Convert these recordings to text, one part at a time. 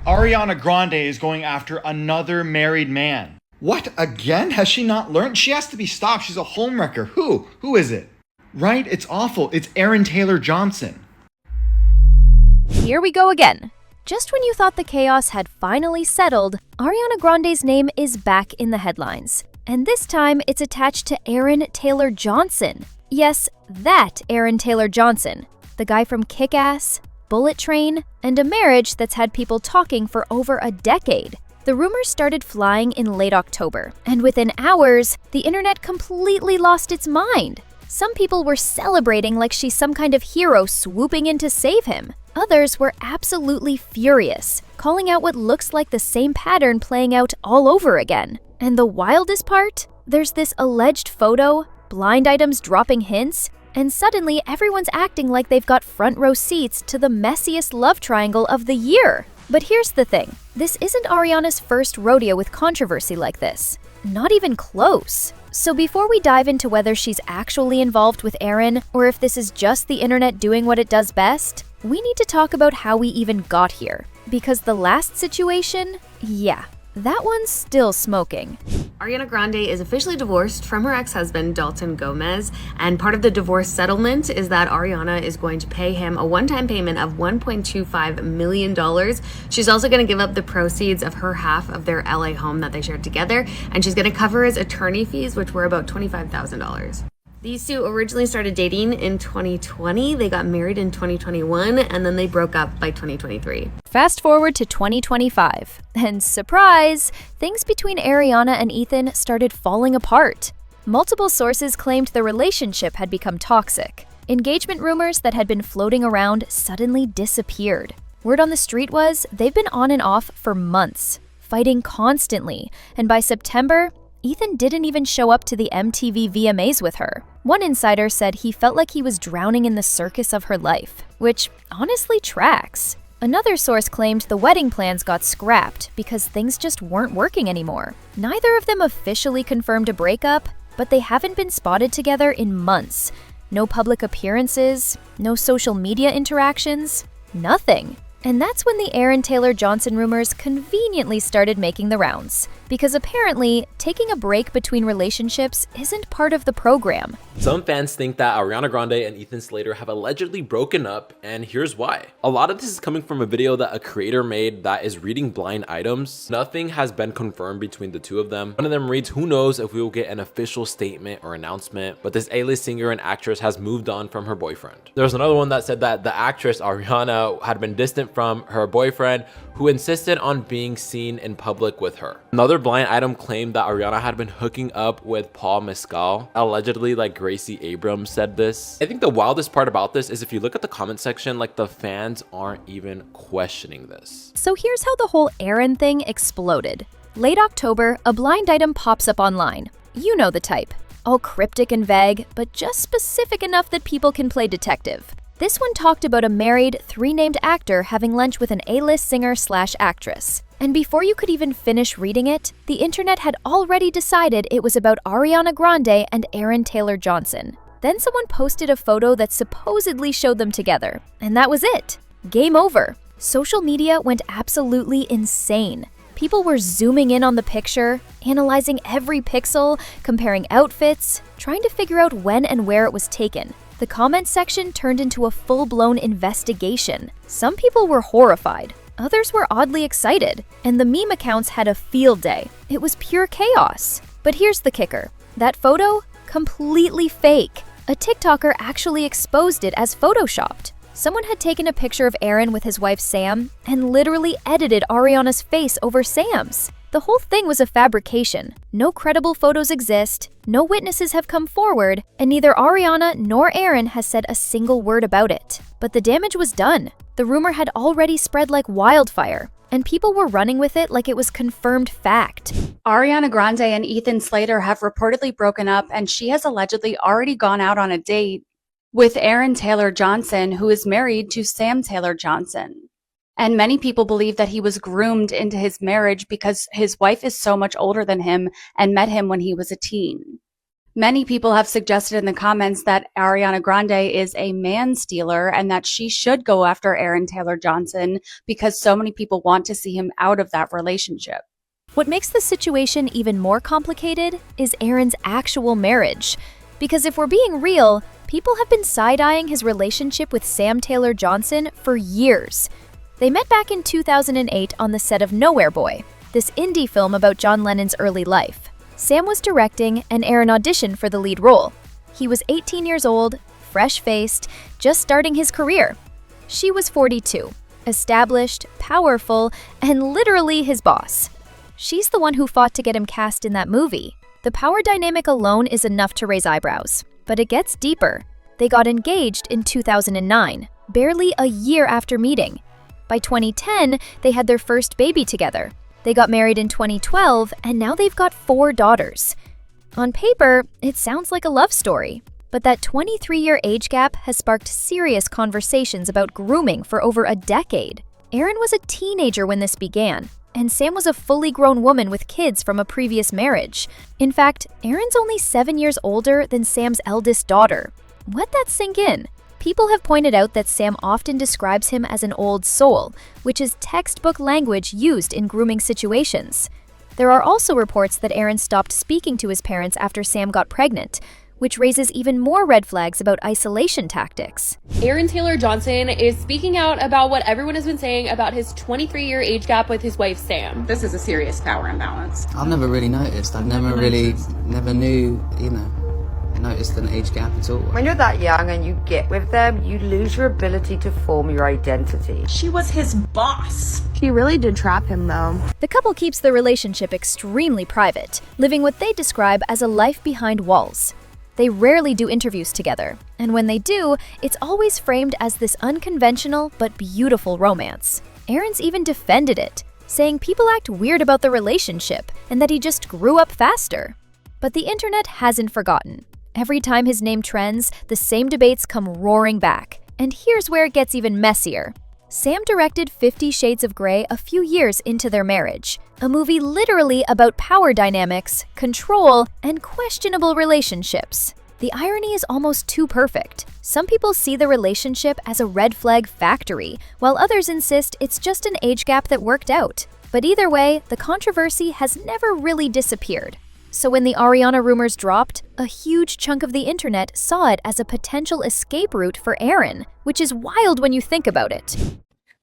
Ariana Grande is going after another married man. What, again? Has she not learned? She has to be stopped. She's a homewrecker. Who? Who is it? Right? It's awful. It's Aaron Taylor Johnson. Here we go again. Just when you thought the chaos had finally settled, Ariana Grande's name is back in the headlines. And this time, it's attached to Aaron Taylor Johnson. Yes, that Aaron Taylor Johnson. The guy from Kick-Ass, Bullet Train, and a marriage that's had people talking for over a decade. The rumors started flying in late October, and within hours, the internet completely lost its mind. Some people were celebrating like she's some kind of hero swooping in to save him. Others were absolutely furious, calling out what looks like the same pattern playing out all over again. And the wildest part? There's this alleged photo, blind items dropping hints, and suddenly everyone's acting like they've got front row seats to the messiest love triangle of the year. But here's the thing, this isn't Ariana's first rodeo with controversy like this. Not even close. So before we dive into whether she's actually involved with Aaron, or if this is just the internet doing what it does best, we need to talk about how we even got here. Because the last situation, yeah, that one's still smoking. Ariana Grande is officially divorced from her ex-husband, Dalton Gomez, and part of the divorce settlement is that Ariana is going to pay him a one-time payment of $1.25 million. She's also going to give up the proceeds of her half of their LA home that they shared together, and she's going to cover his attorney fees, which were about $25,000. These two originally started dating in 2020, they got married in 2021, and then they broke up by 2023. Fast forward to 2025, and surprise, things between Ariana and Ethan started falling apart. Multiple sources claimed the relationship had become toxic. Engagement rumors that had been floating around suddenly disappeared. Word on the street was they've been on and off for months, fighting constantly, and by September, Ethan didn't even show up to the MTV VMAs with her. One insider said he felt like he was drowning in the circus of her life, which honestly tracks. Another source claimed the wedding plans got scrapped because things just weren't working anymore. Neither of them officially confirmed a breakup, but they haven't been spotted together in months. No public appearances, no social media interactions, nothing. And that's when the Aaron Taylor Johnson rumors conveniently started making the rounds. Because apparently, taking a break between relationships isn't part of the program. Some fans think that Ariana Grande and Ethan Slater have allegedly broken up, and here's why. A lot of this is coming from a video that a creator made that is reading blind items. Nothing has been confirmed between the two of them. One of them reads, "Who knows if we will get an official statement or announcement, but this A-list singer and actress has moved on from her boyfriend." There's another one that said that the actress Ariana had been distant from her boyfriend, who insisted on being seen in public with her. Another blind item claimed that Ariana had been hooking up with Paul Mescal. Allegedly, like Gracie Abrams said this. I think the wildest part about this is if you look at the comment section, like the fans aren't even questioning this. So here's how the whole Aaron thing exploded. Late October, a blind item pops up online. You know the type. All cryptic and vague, but just specific enough that people can play detective. This one talked about a married, three-named actor having lunch with an A-list singer/actress. And before you could even finish reading it, the internet had already decided it was about Ariana Grande and Aaron Taylor Johnson. Then someone posted a photo that supposedly showed them together. And that was it. Game over. Social media went absolutely insane. People were zooming in on the picture, analyzing every pixel, comparing outfits, trying to figure out when and where it was taken. The comment section turned into a full-blown investigation. Some people were horrified, others were oddly excited, and the meme accounts had a field day. It was pure chaos. But here's the kicker. That photo? Completely fake. A TikToker actually exposed it as photoshopped. Someone had taken a picture of Aaron with his wife Sam and literally edited Ariana's face over Sam's. The whole thing was a fabrication. No credible photos exist, no witnesses have come forward, and neither Ariana nor Aaron has said a single word about it. But the damage was done. The rumor had already spread like wildfire, and people were running with it like it was confirmed fact. Ariana Grande and Ethan Slater have reportedly broken up, and she has allegedly already gone out on a date with Aaron Taylor Johnson, who is married to Sam Taylor Johnson. And many people believe that he was groomed into his marriage because his wife is so much older than him and met him when he was a teen. Many people have suggested in the comments that Ariana Grande is a man stealer and that she should go after Aaron Taylor Johnson because so many people want to see him out of that relationship. What makes the situation even more complicated is Aaron's actual marriage. Because if we're being real, people have been side-eyeing his relationship with Sam Taylor Johnson for years. They met back in 2008 on the set of Nowhere Boy, this indie film about John Lennon's early life. Sam was directing, and Aaron auditioned for the lead role. He was 18 years old, fresh-faced, just starting his career. She was 42, established, powerful, and literally his boss. She's the one who fought to get him cast in that movie. The power dynamic alone is enough to raise eyebrows, but it gets deeper. They got engaged in 2009, barely a year after meeting. By 2010, they had their first baby together. They got married in 2012, and now they've got 4 daughters. On paper, it sounds like a love story, but that 23-year age gap has sparked serious conversations about grooming for over a decade. Aaron was a teenager when this began, and Sam was a fully grown woman with kids from a previous marriage. In fact, Aaron's only 7 years older than Sam's eldest daughter. Let that sink in. People have pointed out that Sam often describes him as an old soul, which is textbook language used in grooming situations. There are also reports that Aaron stopped speaking to his parents after Sam got pregnant, which raises even more red flags about isolation tactics. Aaron Taylor Johnson is speaking out about what everyone has been saying about his 23-year age gap with his wife, Sam. This is a serious power imbalance. I've never really noticed. Never knew, noticed an age gap at all. When you're that young and you get with them, you lose your ability to form your identity. She was his boss. She really did trap him, though. The couple keeps the relationship extremely private, living what they describe as a life behind walls. They rarely do interviews together, and when they do, it's always framed as this unconventional but beautiful romance. Aaron's even defended it, saying people act weird about the relationship and that he just grew up faster. But the internet hasn't forgotten. Every time his name trends, the same debates come roaring back. And here's where it gets even messier. Sam directed 50 Shades of Grey a few years into their marriage, a movie literally about power dynamics, control, and questionable relationships. The irony is almost too perfect. Some people see the relationship as a red flag factory, while others insist it's just an age gap that worked out. But either way, the controversy has never really disappeared. So when the Ariana rumors dropped, a huge chunk of the internet saw it as a potential escape route for Aaron, which is wild when you think about it.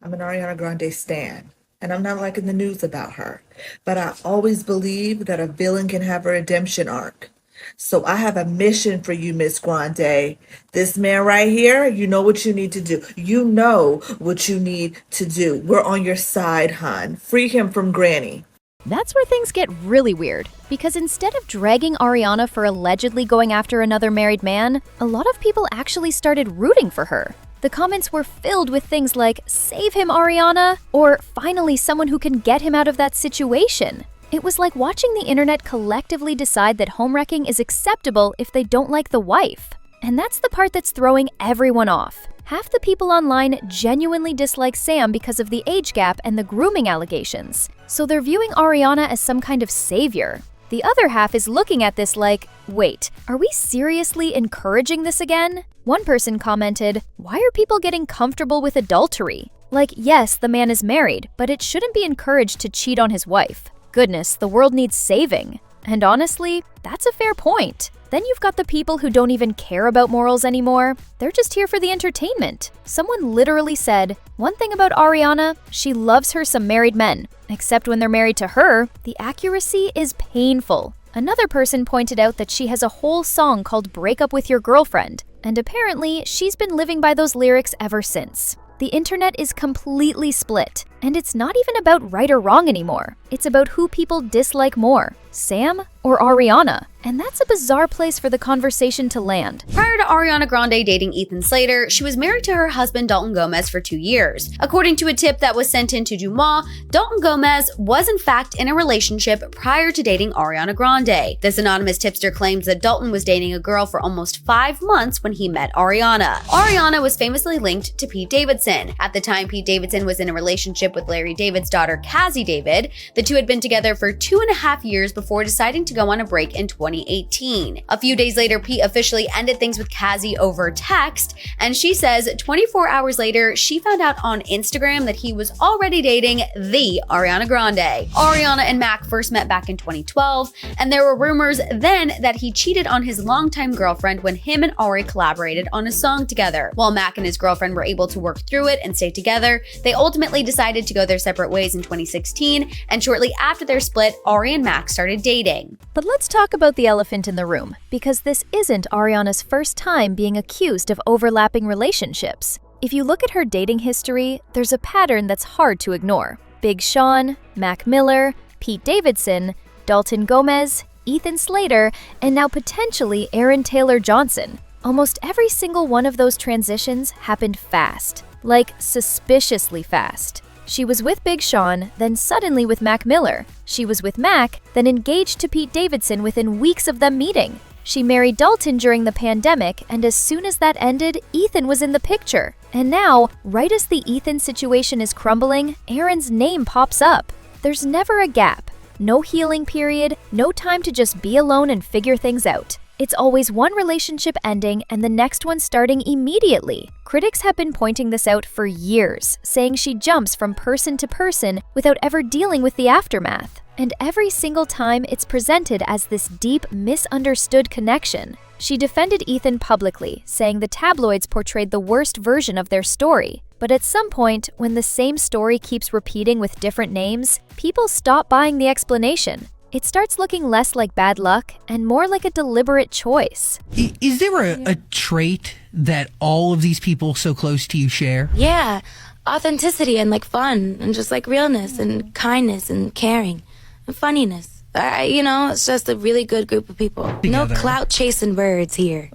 I'm an Ariana Grande stan, and I'm not liking the news about her. But I always believe that a villain can have a redemption arc. So I have a mission for you, Miss Grande. This man right here, you know what you need to do. You know what you need to do. We're on your side, hon. Free him from Granny. That's where things get really weird, because instead of dragging Ariana for allegedly going after another married man, a lot of people actually started rooting for her. The comments were filled with things like, "Save him, Ariana," or "Finally someone who can get him out of that situation." It was like watching the internet collectively decide that homewrecking is acceptable if they don't like the wife. And that's the part that's throwing everyone off. Half the people online genuinely dislike Sam because of the age gap and the grooming allegations, so they're viewing Ariana as some kind of savior. The other half is looking at this like, wait, are we seriously encouraging this again? One person commented, "Why are people getting comfortable with adultery? Like, yes, the man is married, but it shouldn't be encouraged to cheat on his wife. Goodness, the world needs saving." And honestly, that's a fair point. Then you've got the people who don't even care about morals anymore. They're just here for the entertainment. Someone literally said, "One thing about Ariana, she loves her some married men. Except when they're married to her, the accuracy is painful." Another person pointed out that she has a whole song called "Break Up With Your Girlfriend," and apparently she's been living by those lyrics ever since. The internet is completely split, and it's not even about right or wrong anymore. It's about who people dislike more, Sam or Ariana. And that's a bizarre place for the conversation to land. Prior to Ariana Grande dating Ethan Slater, she was married to her husband Dalton Gomez for 2 years. According to a tip that was sent in to Dumas, Dalton Gomez was in fact in a relationship prior to dating Ariana Grande. This anonymous tipster claims that Dalton was dating a girl for almost 5 months when he met Ariana. Ariana was famously linked to Pete Davidson. At the time, Pete Davidson was in a relationship with Larry David's daughter, Cassie David. The two had been together for 2.5 years before deciding to go on a break in 2018. A few days later, Pete officially ended things with Cassie over text, and she says 24 hours later, she found out on Instagram that he was already dating the Ariana Grande. Ariana and Mac first met back in 2012, and there were rumors then that he cheated on his longtime girlfriend when him and Ari collaborated on a song together. While Mac and his girlfriend were able to work through it and stay together, they ultimately decided to go their separate ways in 2016, and shortly after their split, Ari and Mac started dating. But let's talk about the elephant in the room, because this isn't Ariana's first time being accused of overlapping relationships. If you look at her dating history, there's a pattern that's hard to ignore. Big Sean, Mac Miller, Pete Davidson, Dalton Gomez, Ethan Slater, and now potentially Aaron Taylor Johnson. Almost every single one of those transitions happened fast, like suspiciously fast. She was with Big Sean, then suddenly with Mac Miller. She was with Mac, then engaged to Pete Davidson within weeks of them meeting. She married Dalton during the pandemic, and as soon as that ended, Ethan was in the picture. And now, right as the Ethan situation is crumbling, Aaron's name pops up. There's never a gap, no healing period, no time to just be alone and figure things out. It's always one relationship ending and the next one starting immediately. Critics have been pointing this out for years, saying she jumps from person to person without ever dealing with the aftermath. And every single time it's presented as this deep, misunderstood connection. She defended Ethan publicly, saying the tabloids portrayed the worst version of their story. But at some point, when the same story keeps repeating with different names, people stop buying the explanation. It starts looking less like bad luck and more like a deliberate choice. Is there a trait that all of these people so close to you share? Yeah, authenticity and like fun and just like realness and kindness and caring and funniness. It's just a really good group of people. Together. No clout chasing birds here.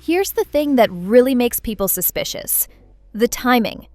Here's the thing that really makes people suspicious. The timing.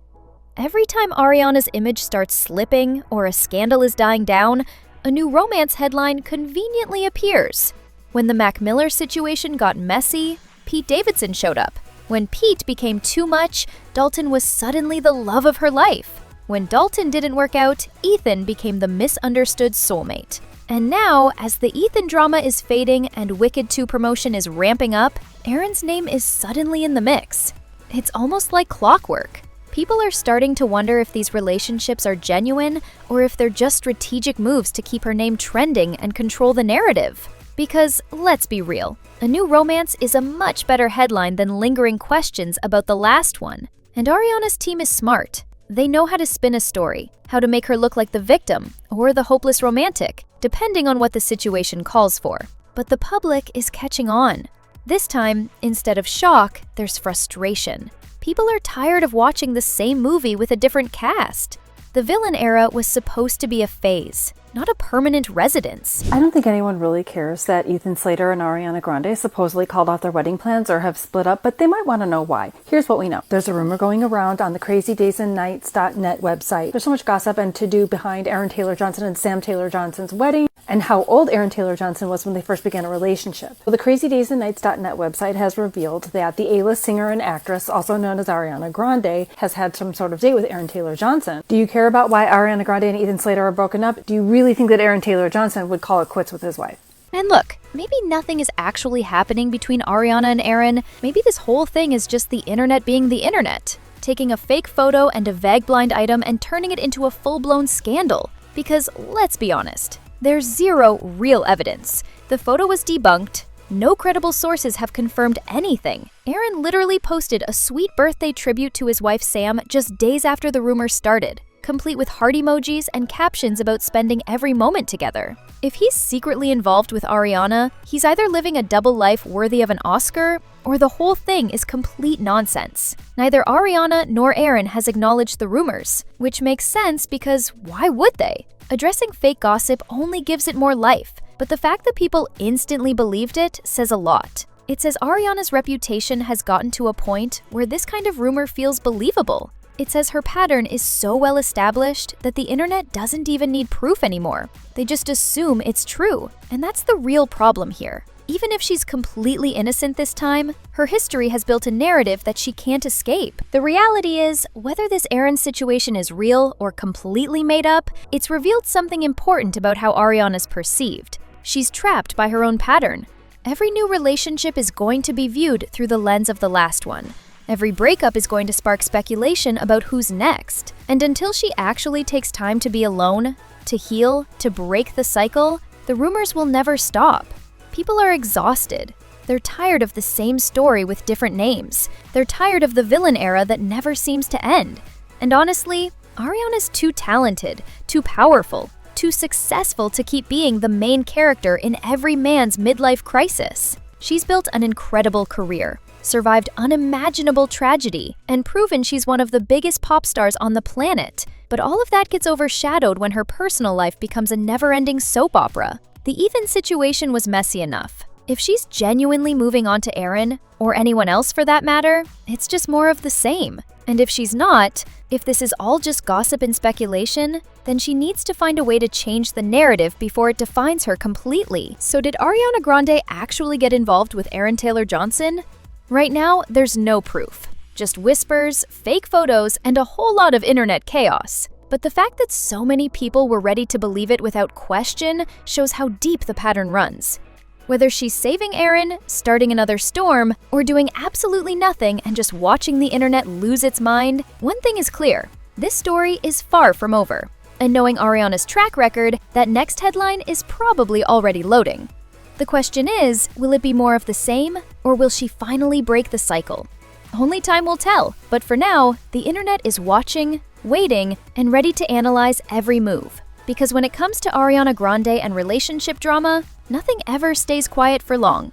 Every time Ariana's image starts slipping or a scandal is dying down, a new romance headline conveniently appears. When the Mac Miller situation got messy, Pete Davidson showed up. When Pete became too much, Dalton was suddenly the love of her life. When Dalton didn't work out, Ethan became the misunderstood soulmate. And now, as the Ethan drama is fading and Wicked 2 promotion is ramping up, Aaron's name is suddenly in the mix. It's almost like clockwork. People are starting to wonder if these relationships are genuine or if they're just strategic moves to keep her name trending and control the narrative. Because, let's be real, a new romance is a much better headline than lingering questions about the last one. And Ariana's team is smart. They know how to spin a story, how to make her look like the victim or the hopeless romantic, depending on what the situation calls for. But the public is catching on. This time, instead of shock, there's frustration. People are tired of watching the same movie with a different cast. The villain era was supposed to be a phase, not a permanent residence. I don't think anyone really cares that Ethan Slater and Ariana Grande supposedly called off their wedding plans or have split up, but they might want to know why. Here's what we know. There's a rumor going around on the crazydaysandnights.net website. There's so much gossip and to-do behind Aaron Taylor Johnson and Sam Taylor Johnson's wedding and how old Aaron Taylor Johnson was when they first began a relationship. So the crazydaysandnights.net website has revealed that the A-list singer and actress, also known as Ariana Grande, has had some sort of date with Aaron Taylor Johnson. Do you care about why Ariana Grande and Ethan Slater are broken up? Do you really think that Aaron Taylor Johnson would call it quits with his wife? And look, maybe nothing is actually happening between Ariana and Aaron. Maybe this whole thing is just the internet being the internet, taking a fake photo and a vague blind item and turning it into a full-blown scandal. Because let's be honest, there's zero real evidence. The photo was debunked. No credible sources have confirmed anything. Aaron literally posted a sweet birthday tribute to his wife Sam just days after the rumors started, complete with heart emojis and captions about spending every moment together. If he's secretly involved with Ariana, he's either living a double life worthy of an Oscar, or the whole thing is complete nonsense. Neither Ariana nor Aaron has acknowledged the rumors, which makes sense because why would they? Addressing fake gossip only gives it more life, but the fact that people instantly believed it says a lot. It says Ariana's reputation has gotten to a point where this kind of rumor feels believable. It says her pattern is so well established that the internet doesn't even need proof anymore. They just assume it's true, and that's the real problem here. Even if she's completely innocent this time, her history has built a narrative that she can't escape. The reality is, whether this Aaron situation is real or completely made up, it's revealed something important about how Ariana's perceived. She's trapped by her own pattern. Every new relationship is going to be viewed through the lens of the last one. Every breakup is going to spark speculation about who's next. And until she actually takes time to be alone, to heal, to break the cycle, the rumors will never stop. People are exhausted. They're tired of the same story with different names. They're tired of the villain era that never seems to end. And honestly, Ariana's too talented, too powerful, too successful to keep being the main character in every man's midlife crisis. She's built an incredible career, survived unimaginable tragedy, and proven she's one of the biggest pop stars on the planet. But all of that gets overshadowed when her personal life becomes a never-ending soap opera. The Ethan situation was messy enough. If she's genuinely moving on to Aaron, or anyone else for that matter, it's just more of the same. And if she's not, if this is all just gossip and speculation, then she needs to find a way to change the narrative before it defines her completely. So did Ariana Grande actually get involved with Aaron Taylor Johnson? Right now, there's no proof. Just whispers, fake photos, and a whole lot of internet chaos. But the fact that so many people were ready to believe it without question shows how deep the pattern runs. Whether she's saving Aaron, starting another storm, or doing absolutely nothing and just watching the internet lose its mind, one thing is clear. This story is far from over. And knowing Ariana's track record, that next headline is probably already loading. The question is, will it be more of the same, or will she finally break the cycle? Only time will tell, but for now, the internet is watching, waiting, and ready to analyze every move. Because when it comes to Ariana Grande and relationship drama, nothing ever stays quiet for long.